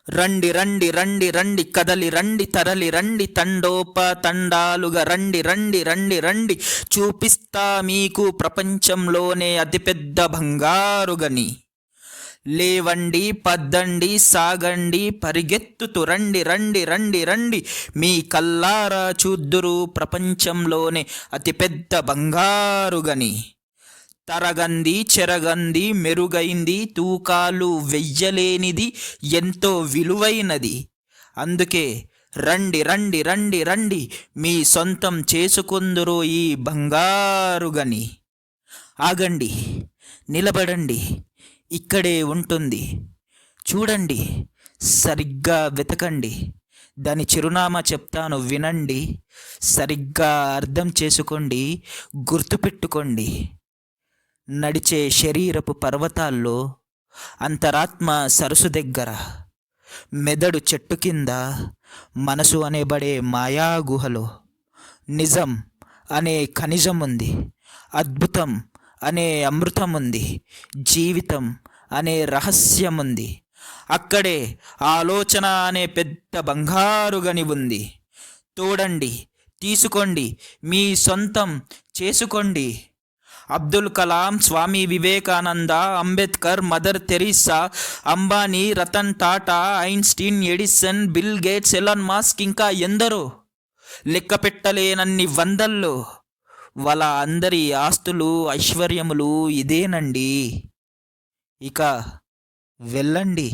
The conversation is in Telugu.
రండి రండి రండి రండి కదలి రండి తరలి రండి తండోపతండాలుగా రండి రండి రండి రండి చూపిస్తా మీకు ప్రపంచంలోనే అతిపెద్ద బంగారుగని. లేవండి పద్దండి సాగండి పరిగెత్తుతూ రండి రండి రండి రండి మీ కల్లారా చూద్దురు ప్రపంచంలోనే అతిపెద్ద బంగారుగని. తరగంది చెరగంది మెరుగైంది తూకాలు వెయ్యలేనిది ఎంతో విలువైనది. అందుకే రండి రండి రండి రండి మీ సొంతం చేసుకుందురు ఈ బంగారుగని. ఆగండి, నిలబడండి, ఇక్కడే ఉంటుంది. చూడండి, సరిగ్గా వెతకండి. దాని చిరునామా చెప్తాను, వినండి. సరిగ్గా అర్థం చేసుకోండి, గుర్తుపెట్టుకోండి. నడిచే శరీరపు పర్వతాల్లో, అంతరాత్మ సరస్సు దగ్గర, మెదడు చెట్టు కింద, మనసు అనేబడే మాయా గుహలో నిజం అనే ఖనిజం ఉంది, అద్భుతం అనే అమృతం ఉంది, జీవితం అనే రహస్యం ఉంది. అక్కడే ఆలోచన అనే పెద్ద బంగారు గని ఉంది. తోడండి, తీసుకోండి, మీ సొంతం చేసుకోండి. Abdul Kalam, Swami Vivekananda, Ambedkar, Mother Teresa, Ambani, Ratan Tata, Einstein, Edison, Bill Gates, Elon Musk, ఇంకా ఎందరో లెక్క పెట్టలేనన్ని వందల్లో. వాళ్ళ అందరి ఆస్తులు ఐశ్వర్యములు ఇదేనండి. ఇక వెళ్ళండి.